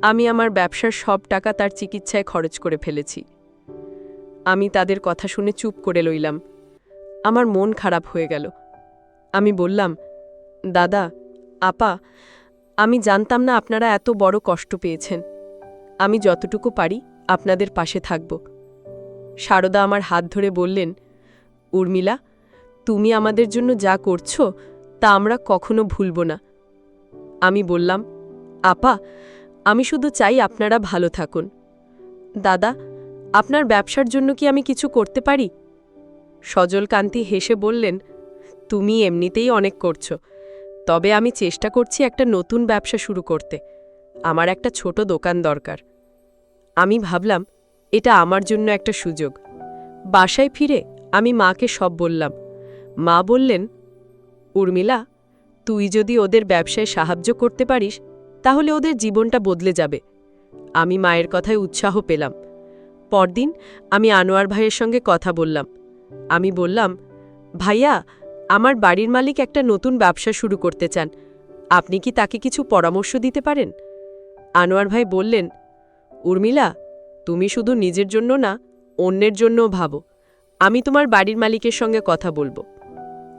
আমি আমার ব্যবসার সব টাকা তার চিকিৎসায় খরচ করে ফেলেছি। আমি তাদের কথা শুনে চুপ করে রইলাম। আমার মন খারাপ হয়ে গেল। আমি বললাম, দাদা, আপা, আমি জানতাম না আপনারা এত বড় কষ্ট পেয়েছেন। আমি যতটুকু পারি আপনাদের পাশে থাকব। সারদা আমার হাত ধরে বললেন, উর্মিলা, তুমি আমাদের জন্য যা করছো তা আমরা কখনো ভুলব না। আমি বললাম, আপা, আমি শুধু চাই আপনারা ভালো থাকুন। দাদা, আপনার ব্যবসার জন্য কি আমি কিছু করতে পারি? সজলকান্তি হেসে বললেন, তুমি এমনিতেই অনেক করছো, তবে আমি চেষ্টা করছি একটা নতুন ব্যবসা শুরু করতে। আমার একটা ছোট দোকান দরকার। আমি ভাবলাম এটা আমার জন্য একটা সুযোগ। বাসায় ফিরে আমি মাকে সব বললাম। মা বললেন, উর্মিলা, তুই যদি ওদের ব্যবসায় সাহায্য করতে পারিস তাহলে ওদের জীবনটা বদলে যাবে। আমি মায়ের কথায় উৎসাহ পেলাম। পরদিন আমি আনোয়ার ভাইয়ের সঙ্গে কথা বললাম। আমি বললাম, ভাইয়া, আমার বাড়ির মালিক একটা নতুন ব্যবসা শুরু করতে চান, আপনি কি তাকে কিছু পরামর্শ দিতে পারেন? আনোয়ার ভাই বললেন, উর্মিলা, তুমি শুধু নিজের জন্য না, অন্যের জন্যও ভাবো। আমি তোমার বাড়ির মালিকের সঙ্গে কথা বলবো।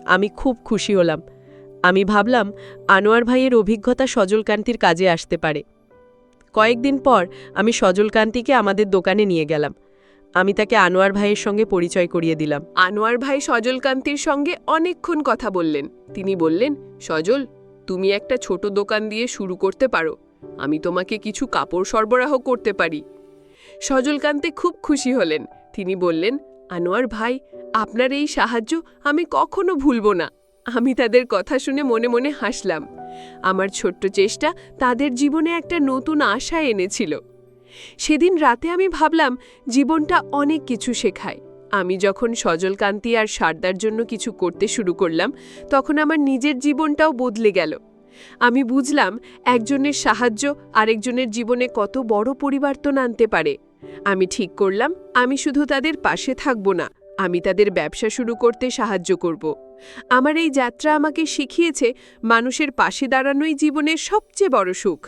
আমি খুব খুশি হলাম। আমি ভাবলাম আনোয়ার ভাইয়ের অভিজ্ঞতা সজলকান্তির কাজে আসতে পারে। কয়েকদিন পর আমি সজলকান্তিকে আমাদের দোকানে নিয়ে গেলাম। আমি তাকে আনোয়ার ভাইয়ের সঙ্গে পরিচয় করিয়ে দিলাম। আনোয়ার ভাই সজলকান্তির সঙ্গে অনেকক্ষণ কথা বললেন। তিনি বললেন, সজল, তুমি একটা ছোট দোকান দিয়ে শুরু করতে পারো। আমি তোমাকে কিছু কাপড় সরবরাহ করতে পারি। সজলকান্তি খুব খুশি হলেন। তিনি বললেন, আনোয়ার ভাই, আপনার এই সাহায্য আমি কখনো ভুলব না। আমি তাদের কথা শুনে মনে মনে হাসলাম। আমার ছোট্ট চেষ্টা তাদের জীবনে একটা নতুন আশা এনেছিল। সেদিন রাতে আমি ভাবলাম জীবনটা অনেক কিছু শেখায়। আমি যখন সজলকান্তি আর সারদার জন্য কিছু করতে শুরু করলাম তখন আমার নিজের জীবনটাও বদলে গেল। আমি বুঝলাম একজনের সাহায্য আরেকজনের জীবনে কত বড় পরিবর্তন আনতে পারে। আমি ঠিক করলাম আমি শুধু তাদের পাশে থাকব না, আমি তাদের ব্যবসা শুরু করতে সাহায্য করব। আমার এই যাত্রা আমাকে শিখিয়েছে মানুষের পাশে দাঁড়ানোই জীবনের সবচেয়ে বড় সুখ।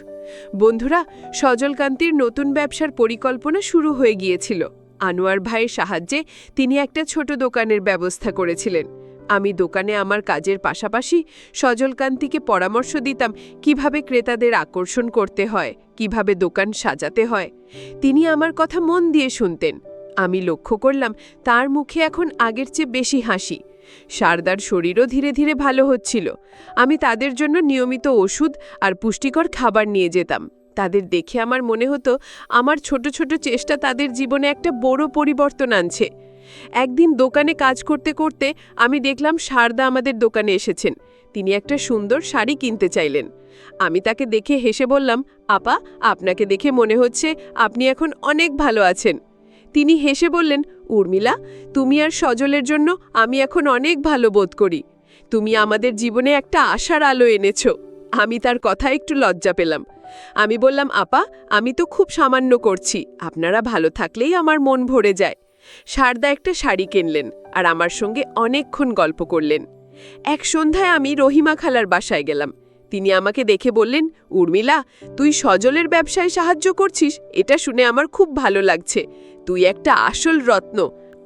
বন্ধুরা, সজলকান্তির নতুন ব্যবসার পরিকল্পনা শুরু হয়ে গিয়েছিল। আনোয়ার ভাইয়ের সাহায্যে তিনি একটা ছোট দোকানের ব্যবস্থা করেছিলেন। আমি দোকানে আমার কাজের পাশাপাশি সজলকান্তিকে পরামর্শ দিতাম কিভাবে ক্রেতাদের আকর্ষণ করতে হয়, কিভাবে দোকান সাজাতে হয়। তিনি আমার কথা মন দিয়ে শুনতেন। আমি লক্ষ্য করলাম তার মুখে এখন আগের চেয়ে বেশি হাসি। সারদার শরীরও ধীরে ধীরে ভালো হচ্ছিল। আমি তাদের জন্য নিয়মিত ওষুধ আর পুষ্টিকর খাবার নিয়ে যেতাম। তাদের দেখে আমার মনে হতো আমার ছোট ছোট চেষ্টা তাদের জীবনে একটা বড় পরিবর্তন আনছে। একদিন দোকানে কাজ করতে করতে আমি দেখলাম সারদা আমাদের দোকানে এসেছেন। তিনি একটা সুন্দর শাড়ি কিনতে চাইলেন। আমি তাকে দেখে হেসে বললাম, আপা, আপনাকে দেখে মনে হচ্ছে আপনি এখন অনেক ভালো আছেন। তিনি হেসে বললেন, উর্মিলা, তুমি আর সজলের জন্য আমি এখন অনেক ভালো বোধ করি। তুমি আমাদের জীবনে একটা আশার আলো এনেছ। আমি তার কথা একটু লজ্জা পেলাম। আমি বললাম, আপা, আমি তো খুব সামান্য করছি, আপনারা ভালো থাকলেই আমার মন ভরে যায়। সারদা একটা শাড়ি কিনলেন আর আমার সঙ্গে অনেকক্ষণ গল্প করলেন। এক সন্ধ্যায় আমি রহিমা খালার বাসায় গেলাম। তিনি আমাকে দেখে বললেন, উর্মিলা, তুই সজলের ব্যবসায় সাহায্য করছিস, এটা শুনে আমার খুব ভালো লাগছে। তুই একটা আসল রত্ন।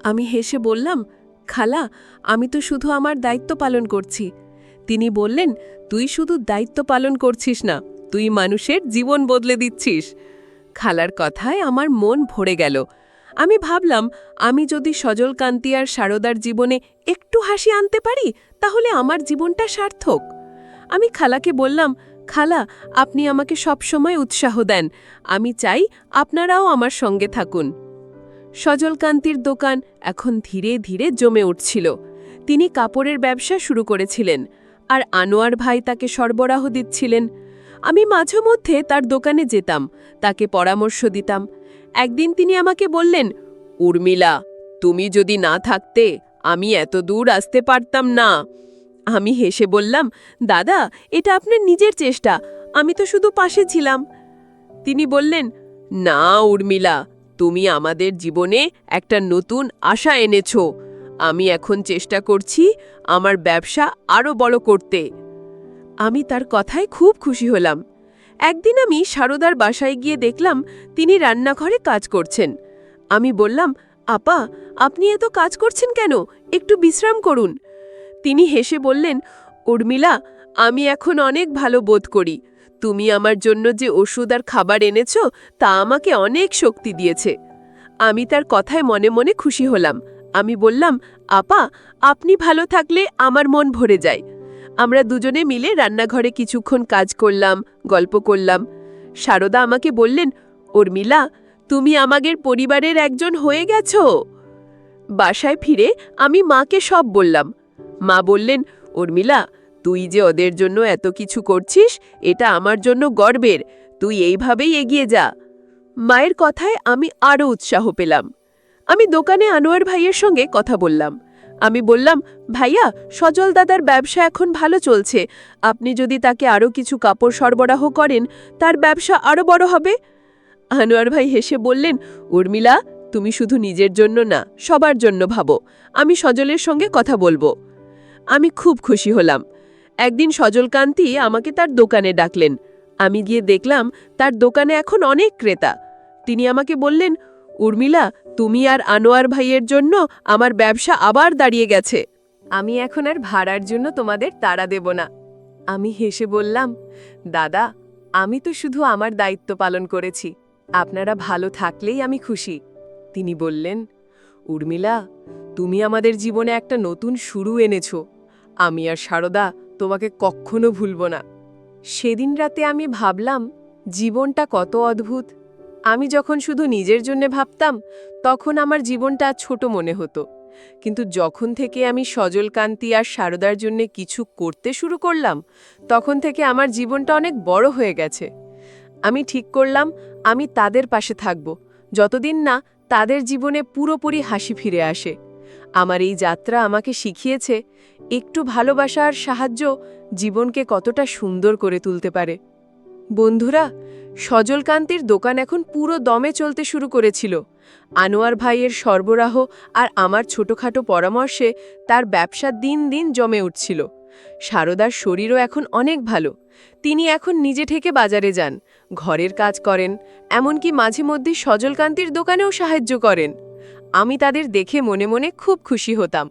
আমি হেসে বললাম, খালা, আমি তো শুধু আমার দায়িত্ব পালন করছি। তিনি বললেন, তুই শুধু দায়িত্ব পালন করছিস না, তুই মানুষের জীবন বদলে দিচ্ছিস। খালার কথায় আমার মন ভরে গেল। আমি ভাবলাম আমি যদি সজলকান্তি আর সারদার জীবনে একটু হাসি আনতে পারি তাহলে আমার জীবনটা সার্থক। আমি খালাকে বললাম, খালা, আপনি আমাকে সবসময় উৎসাহ দেন, আমি চাই আপনারাও আমার সঙ্গে থাকুন। সজলকান্তির দোকান এখন ধীরে ধীরে জমে উঠছিল। তিনি কাপড়ের ব্যবসা শুরু করেছিলেন আর আনোয়ার ভাই তাকে সরবরাহ দিচ্ছিলেন। আমি মাঝে মধ্যে তার দোকানে যেতাম, তাকে পরামর্শ দিতাম। একদিন তিনি আমাকে বললেন, উর্মিলা, তুমি যদি না থাকতে আমি এত দূর আসতে পারতাম না। আমি হেসে বললাম, দাদা, এটা আপনার নিজের চেষ্টা, আমি তো শুধু পাশে ছিলাম। তিনি বললেন, না উর্মিলা, তুমি আমাদের জীবনে একটা নতুন আশা এনেছ। আমি এখন চেষ্টা করছি আমার ব্যবসা আরও বড় করতে। আমি তার কথায় খুব খুশি হলাম। একদিন আমি সারদার বাসায় গিয়ে দেখলাম তিনি রান্নাঘরে কাজ করছেন। আমি বললাম, আপা, আপনি এত কাজ করছেন কেন? একটু বিশ্রাম করুন। তিনি হেসে বললেন, উর্মিলা, আমি এখন অনেক ভালো বোধ করি। তুমি আমার জন্য যে ওষুধ আর খাবার এনেছ তা আমাকে অনেক শক্তি দিয়েছে। আমি তার কথায় মনে মনে খুশি হলাম। আমি বললাম, আপা, আপনি ভালো থাকলে আমার মন ভরে যায়। আমরা দুজনে মিলে রান্নাঘরে কিছুক্ষণ কাজ করলাম, গল্প করলাম। সারদা আমাকে বললেন, উর্মিলা, তুমি আমাদের পরিবারের একজন হয়ে গেছো। বাসায় ফিরে আমি মাকে সব বললাম। মা বললেন, উর্মিলা, তুই যে ওদের জন্য এত কিছু করছিস, এটা আমার জন্য গর্বের। তুই এইভাবেই এগিয়ে যা। মায়ের কথায় আমি আরও উৎসাহ পেলাম। আমি দোকানে আনোয়ার ভাইয়ের সঙ্গে কথা বললাম। আমি বললাম, ভাইয়া, সজল দাদার ব্যবসা এখন ভালো চলছে। আপনি যদি তাকে আরও কিছু কাপড় সরবরাহ করেন, তার ব্যবসা আরও বড় হবে। আনোয়ার ভাই হেসে বললেন, উর্মিলা, তুমি শুধু নিজের জন্য না, সবার জন্য ভাবো। আমি সজলের সঙ্গে কথা বলবো। আমি খুব খুশি হলাম। একদিন সজলকান্তি আমাকে তার দোকানে ডাকলেন। আমি গিয়ে দেখলাম তার দোকানে এখন অনেক ক্রেতা। তিনি আমাকে বললেন, উর্মিলা, তুমি আর আনোয়ার ভাইয়ের জন্য আমার ব্যবসা আবার দাঁড়িয়ে গেছে। আমি এখন আর ভাড়ার জন্য তোমাদের তাড়া দেব না। আমি হেসে বললাম, দাদা, আমি তো শুধু আমার দায়িত্ব পালন করেছি। আপনারা ভালো থাকলেই আমি খুশি। তিনি বললেন, উর্মিলা, তুমি আমাদের জীবনে একটা নতুন শুরু এনেছো। আমি আর সারদা তোমাকে কখনো ভুলব না। সেদিন রাতে আমি ভাবলাম, জীবনটা কত অদ্ভুত। আমি যখন শুধু নিজের জন্য ভাবতাম, তখন আমার জীবনটা ছোট মনে হতো। কিন্তু যখন থেকে আমি সজলকান্তি আর সারদার জন্য কিছু করতে শুরু করলাম, তখন থেকে আমার জীবনটা অনেক বড় হয়ে গেছে। আমি ঠিক করলাম, আমি তাদের পাশে থাকব, যতদিন না তাদের জীবনে পুরোপুরি হাসি ফিরে আসে। আমার এই যাত্রা আমাকে শিখিয়েছে, একটু ভালোবাসা আর সাহায্য জীবনকে কতটা সুন্দর করে তুলতে পারে। বন্ধুরা, সজলকান্তির দোকান এখন পুরো দমে চলতে শুরু করেছিল। আনোয়ার ভাইয়ের সরবরাহ আর আমার ছোটখাটো পরামর্শে তার ব্যবসা দিন দিন জমে উঠছিল। সারদার শরীরও এখন অনেক ভালো। তিনি এখন নিজে থেকে বাজারে যান, ঘরের কাজ করেন, এমনকি মাঝে মধ্যে সজলকান্তির দোকানেও সাহায্য করেন। আমি তাদের দেখে মনে মনে খুব খুশি হতাম।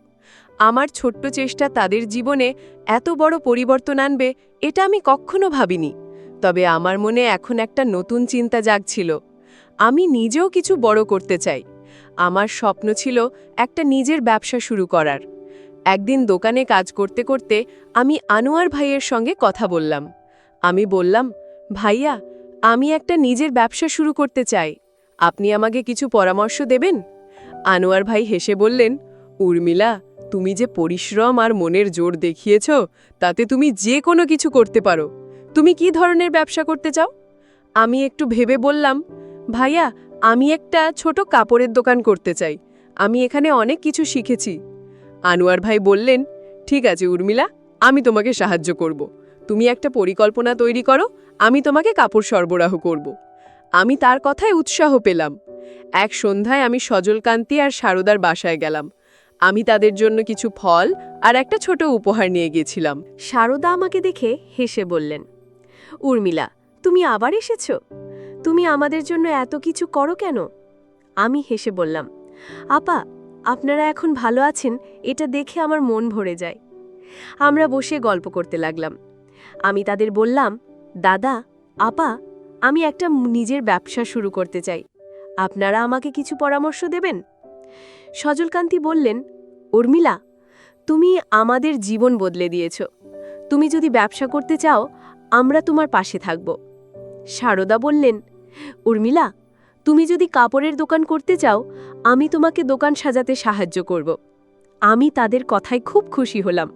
আমার ছোট্ট চেষ্টা তাদের জীবনে এত বড় পরিবর্তন আনবে, এটা আমি কখনো ভাবিনি। তবে আমার মনে এখন একটা নতুন চিন্তা জাগছিল। আমি নিজেও কিছু বড় করতে চাই। আমার স্বপ্ন ছিল একটা নিজের ব্যবসা শুরু করার। একদিন দোকানে কাজ করতে করতে আমি আনোয়ার ভাইয়ের সঙ্গে কথা বললাম। আমি বললাম, ভাইয়া, আমি একটা নিজের ব্যবসা শুরু করতে চাই। আপনি আমাকে কিছু পরামর্শ দেবেন? আনোয়ার ভাই হেসে বললেন, উর্মিলা, তুমি যে পরিশ্রম আর মনের জোর দেখিয়েছ, তাতে তুমি যে কোনো কিছু করতে পারো। তুমি কি ধরনের ব্যবসা করতে চাও? আমি একটু ভেবে বললাম, ভাইয়া, আমি একটা ছোট কাপড়ের দোকান করতে চাই। আমি এখানে অনেক কিছু শিখেছি। আনোয়ার ভাই বললেন, ঠিক আছে উর্মিলা, আমি তোমাকে সাহায্য করব। তুমি একটা পরিকল্পনা তৈরি করো, আমি তোমাকে কাপড় সরবরাহ করব। আমি তার কথায় উৎসাহ পেলাম। এক সন্ধ্যায় আমি সজলকান্তি আর সারদার বাসায় গেলাম। আমি তাদের জন্য কিছু ফল আর একটা ছোট উপহার নিয়ে গিয়েছিলাম। সারদা আমাকে দেখে হেসে বললেন, উর্মিলা, তুমি আবার এসেছ? তুমি আমাদের জন্য এত কিছু করো কেন? আমি হেসে বললাম, আপা, আপনারা এখন ভালো আছেন, এটা দেখে আমার মন ভরে যায়। আমরা বসে গল্প করতে লাগলাম। আমি তাদের বললাম, দাদা, আপা, আমি একটা নিজের ব্যবসা শুরু করতে চাই। আপনারা আমাকে কিছু পরামর্শ দেবেন? সজলকান্তি বললেন, উর্মিলা, তুমি আমাদের জীবন বদলে দিয়েছ। তুমি যদি ব্যবসা করতে চাও, আমরা তোমার পাশে থাকব। সারদা বললেন, উর্মিলা, তুমি যদি কাপড়ের দোকান করতে চাও, আমি তোমাকে দোকান সাজাতে সাহায্য করব। আমি তাদের কথায় খুব খুশি হলাম।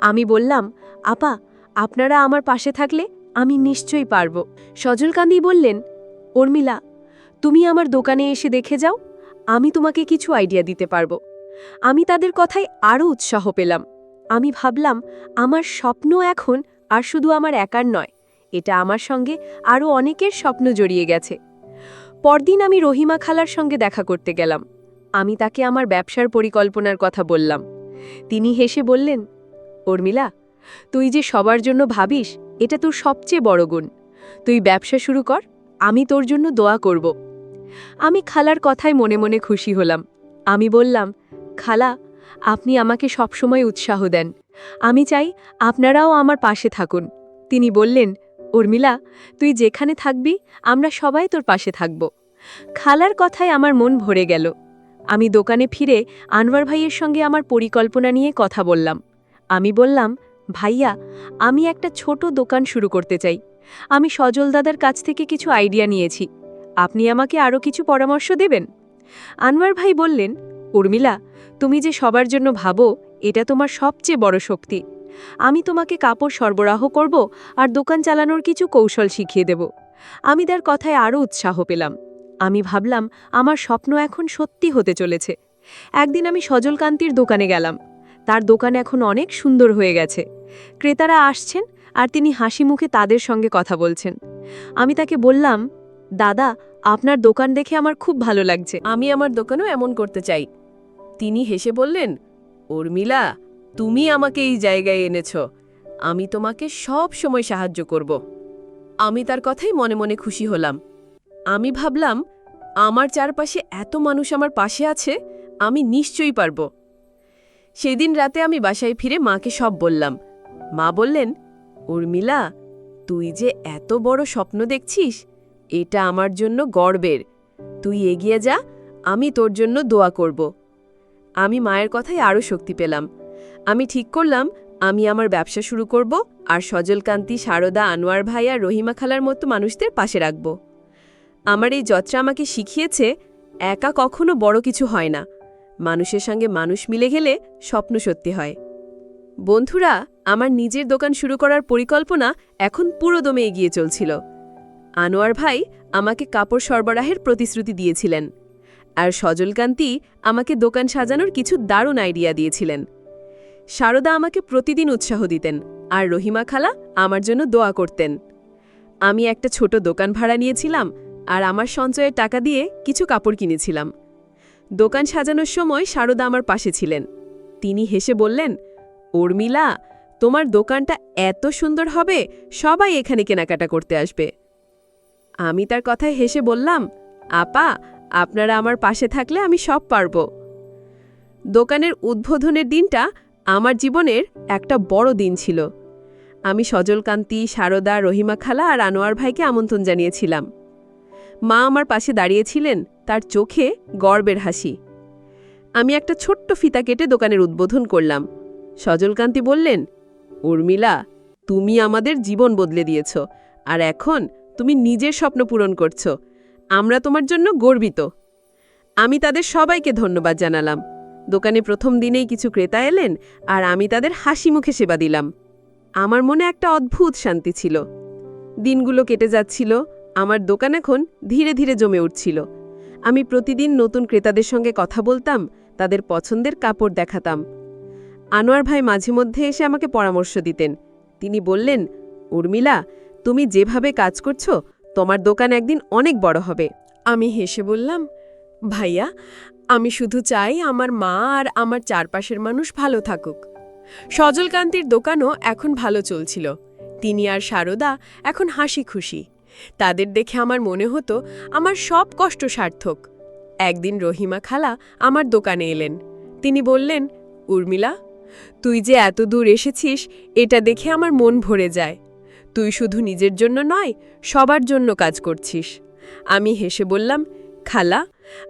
আমি বললাম, আপা, আপনারা আমার পাশে থাকলে আমি নিশ্চয়ই পারব। সজলকান্তি বললেন, উর্মিলা, তুমি আমার দোকানে এসে দেখে যাও, আমি তোমাকে কিছু আইডিয়া দিতে পারব। আমি তাদের কথায় আরও উৎসাহ পেলাম। আমি ভাবলাম, আমার স্বপ্ন এখন আর শুধু আমার একার নয়, এটা আমার সঙ্গে আরও অনেকের স্বপ্ন জড়িয়ে গেছে। পরদিন আমি রহিমা খালার সঙ্গে দেখা করতে গেলাম। আমি তাকে আমার ব্যবসার পরিকল্পনার কথা বললাম। তিনি হেসে বললেন, উর্মিলা, তুই যে সবার জন্য ভাবিস, এটা তোর সবচেয়ে বড় গুণ। তুই ব্যবসা শুরু কর, আমি তোর জন্য দোয়া করব। আমি খালার কথায় মনে মনে খুশি হলাম। আমি বললাম, খালা, আপনি আমাকে সবসময় উৎসাহ দেন। আমি চাই আপনারাও আমার পাশে থাকুন। তিনি বললেন, উর্মিলা, তুই যেখানে থাকবি, আমরা সবাই তোর পাশে থাকব। খালার কথায় আমার মন ভরে গেল। আমি দোকানে ফিরে আনোয়ার ভাইয়ের সঙ্গে আমার পরিকল্পনা নিয়ে কথা বললাম। আমি বললাম, ভাইয়া, আমি একটা ছোট দোকান শুরু করতে চাই। আমি সজল দাদার কাছ থেকে কিছু আইডিয়া নিয়েছি। আপনি আমাকে আরও কিছু পরামর্শ দেবেন? আনোয়ার ভাই বললেন, উর্মিলা, তুমি যে সবার জন্য ভাবো, এটা তোমার সবচেয়ে বড় শক্তি। আমি তোমাকে কাপড় সরবরাহ করব আর দোকান চালানোর কিছু কৌশল শিখিয়ে দেব। আমি তার কথায় আরও উৎসাহ পেলাম। আমি ভাবলাম আমার স্বপ্ন এখন সত্যি হতে চলেছে। একদিন আমি সজলকান্তির দোকানে গেলাম। তার দোকান এখন অনেক সুন্দর হয়ে গেছে। ক্রেতারা আসছেন আর তিনি হাসি মুখে তাদের সঙ্গে কথা বলছেন। আমি তাকে বললাম, দাদা, আপনার দোকান দেখে আমার খুব ভালো লাগছে। আমি আমার দোকানেও এমন করতে চাই। তিনি হেসে বললেন, উর্মিলা, তুমি আমাকে এই জায়গায় এনেছ, আমি তোমাকে সব সময় সাহায্য করব। আমি তার কথাই মনে মনে খুশি হলাম। আমি ভাবলাম, আমার চারপাশে এত মানুষ আমার পাশে আছে, আমি নিশ্চয়ই পারব। সেদিন রাতে আমি বাসায় ফিরে মাকে সব বললাম। মা বললেন, উর্মিলা, তুই যে এত বড় স্বপ্ন দেখছিস, এটা আমার জন্য গর্বের। তুই এগিয়ে যা, আমি তোর জন্য দোয়া করব। আমি মায়ের কথায় আরও শক্তি পেলাম। আমি ঠিক করলাম আমি আমার ব্যবসা শুরু করব আর সজলকান্তি, সারদা, আনোয়ার ভাই আর রহিমা খালার মতো মানুষদের পাশে রাখব। আমার এই যাত্রা আমাকে শিখিয়েছে একা কখনো বড় কিছু হয় না, মানুষের সঙ্গে মানুষ মিলে গেলে স্বপ্ন সত্যি হয়। বন্ধুরা, আমার নিজের দোকান শুরু করার পরিকল্পনা এখন পুরোদমে এগিয়ে চলছিল। আনোয়ার ভাই আমাকে কাপড় সরবরাহের প্রতিশ্রুতি দিয়েছিলেন, আর সজলকান্তি আমাকে দোকান সাজানোর কিছু দারুণ আইডিয়া দিয়েছিলেন। সারদা আমাকে প্রতিদিন উৎসাহ দিতেন, আর রহিমা খালা আমার জন্য দোয়া করতেন। আমি একটা ছোট দোকান ভাড়া নিয়েছিলাম, আর আমার সঞ্চয়ের টাকা দিয়ে কিছু কাপড় কিনেছিলাম। দোকান সাজানোর সময় সারদা আমার পাশে ছিলেন। তিনি হেসে বললেন, উর্মিলা, তোমার দোকানটা এত সুন্দর হবে, সবাই এখানে কেনাকাটা করতে আসবে। আমি তার কথায় হেসে বললাম, আপা, আপনারা আমার পাশে থাকলে আমি সব পারব। দোকানের উদ্বোধনের দিনটা আমার জীবনের একটা বড় দিন ছিল। আমি সজলকান্তি, সারদা, রহিমা খালা আর আনোয়ার ভাইকে আমন্ত্রণ জানিয়েছিলাম। মা আমার পাশে দাঁড়িয়েছিলেন, তার চোখে গর্বের হাসি। আমি একটা ছোট্ট ফিতা কেটে দোকানের উদ্বোধন করলাম। সজলকান্তি বললেন, উর্মিলা, তুমি আমাদের জীবন বদলে দিয়েছ, আর এখন তুমি নিজের স্বপ্ন পূরণ করছ। আমরা তোমার জন্য গর্বিত। আমি তাদের সবাইকে ধন্যবাদ জানালাম। দোকানে প্রথম দিনেই কিছু ক্রেতা এলেন, আর আমি তাদের হাসি মুখে সেবা দিলাম। আমার মনে একটা অদ্ভুত শান্তি ছিল। দিনগুলো কেটে যাচ্ছিল, আমার দোকান এখন ধীরে ধীরে জমে উঠছিল। আমি প্রতিদিন নতুন ক্রেতাদের সঙ্গে কথা বলতাম, তাদের পছন্দের কাপড় দেখাতাম। আনোয়ার ভাই মাঝে মধ্যে এসে আমাকে পরামর্শ দিতেন। তিনি বললেন, উর্মিলা, তুমি যেভাবে কাজ করছো, তোমার দোকান একদিন অনেক বড় হবে। আমি হেসে বললাম, ভাইয়া, আমি শুধু চাই আমার মা আর আমার চারপাশের মানুষ ভালো থাকুক। সজলকান্তির দোকানও এখন ভালো চলছিল। তিনি আর সারদা এখন হাসি খুশি। তাদের দেখে আমার মনে হতো আমার সব কষ্ট সার্থক। একদিন রহিমা খালা আমার দোকানে এলেন। তিনি বললেন, উর্মিলা, তুই যে এত দূর এসেছিস, এটা দেখে আমার মন ভরে যায়। তুই শুধু নিজের জন্য নয়, সবার জন্য কাজ করছিস। আমি হেসে বললাম, খালা,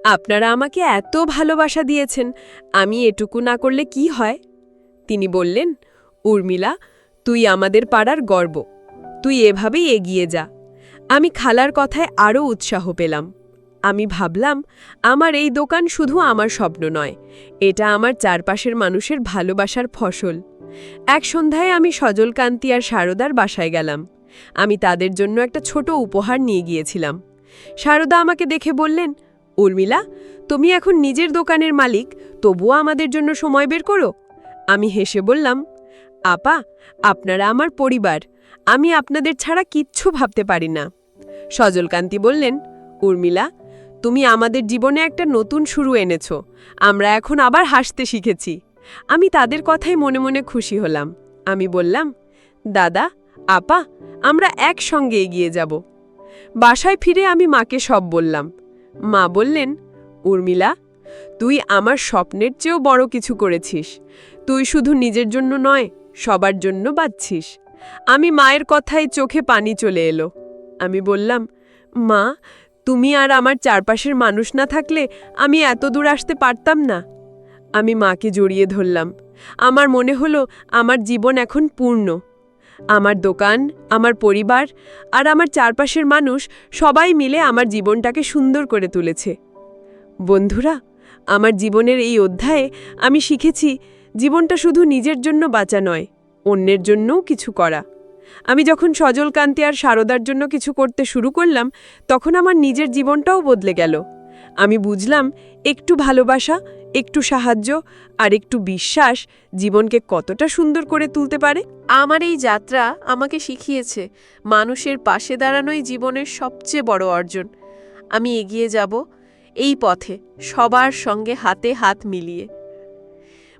আপনারা আমাকে এত ভালোবাসা দিয়েছেন, আমি এটুকু না করলে কি হয়? তিনি বললেন, উর্মিলা, তুই আমাদের পাড়ার গর্ব। তুই এভাবেই এগিয়ে যা। আমি খালার কথায় আরও উৎসাহ পেলাম। আমি ভাবলাম, আমার এই দোকান শুধু আমার স্বপ্ন নয়, এটা আমার চারপাশের মানুষের ভালোবাসার ফসল। এক সন্ধ্যায় আমি সজলকান্তি আর সারদার বাসায় গেলাম। আমি তাদের জন্য একটা ছোট উপহার নিয়ে গিয়েছিলাম। সারদা আমাকে দেখে বললেন, উর্মিলা, তুমি এখন নিজের দোকানের মালিক, তবুও আমাদের জন্য সময় বের করো। আমি হেসে বললাম, আপা, আপনারা আমার পরিবার, আমি আপনাদের ছাড়া কিচ্ছু ভাবতে পারি না। সজলকান্তি বললেন, উর্মিলা, তুমি আমাদের জীবনে একটা নতুন শুরু এনেছ। আমরা এখন আবার হাসতে শিখেছি। আমি তাদের কথাই মনে মনে খুশি হলাম। আমি বললাম, দাদা, আপা, আমরা একসঙ্গে এগিয়ে যাব। বাসায় ফিরে আমি মাকে সব বললাম। মা বললেন, উর্মিলা, তুই আমার স্বপ্নের চেয়েও বড় কিছু করেছিস। তুই শুধু নিজের জন্য নয়, সবার জন্য বাঁচছিস। আমি মায়ের কথায় চোখে পানি চলে এলো। আমি বললাম, মা, তুমি আর আমার চারপাশের মানুষ না থাকলে আমি এত দূর আসতে পারতাম না। আমি মাকে জড়িয়ে ধরলাম। আমার মনে হলো আমার জীবন এখন পূর্ণ। আমার দোকান, আমার পরিবার আর আমার চারপাশের মানুষ সবাই মিলে আমার জীবনটাকে সুন্দর করে তুলেছে। বন্ধুরা, আমার জীবনের এই অধ্যায়ে আমি শিখেছি জীবনটা শুধু নিজের জন্য বাঁচা নয়, অন্যের জন্যও কিছু করা। আমি যখন সজলকান্তি আর সারদার জন্য কিছু করতে শুরু করলাম, তখন আমার নিজের জীবনটাও বদলে গেল। আমি বুঝলাম একটু ভালোবাসা, একটু সাহায্য আর একটু বিশ্বাস জীবনকে কতটা সুন্দর করে তুলতে পারে। আমার এই যাত্রা আমাকে শিখিয়েছে মানুষের পাশে দাঁড়ানোই জীবনের সবচেয়ে বড় অর্জন। আমি এগিয়ে যাব এই পথে, সবার সঙ্গে হাতে হাত মিলিয়ে।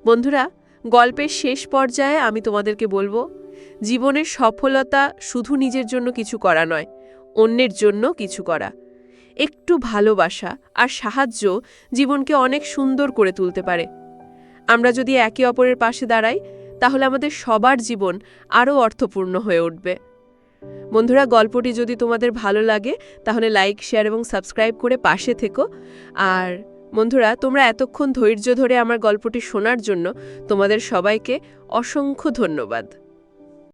বন্ধুরা, গল্পের শেষ পর্যায়ে আমি তোমাদেরকে বলবো, জীবনের সফলতা শুধু নিজের জন্য কিছু করা নয়, অন্যের জন্য কিছু করা। একটু ভালোবাসা আর সাহায্য জীবনকে অনেক সুন্দর করে তুলতে পারে। আমরা যদি একে অপরের পাশে দাঁড়াই, তাহলে আমাদের সবার জীবন আরও অর্থপূর্ণ হয়ে উঠবে। বন্ধুরা, গল্পটি যদি তোমাদের ভালো লাগে তাহলে লাইক, শেয়ার এবং সাবস্ক্রাইব করে পাশে থেকো। আর বন্ধুরা, তোমরা এতক্ষণ ধৈর্য ধরে আমার গল্পটি শোনার জন্য তোমাদের সবাইকে অসংখ্য ধন্যবাদ।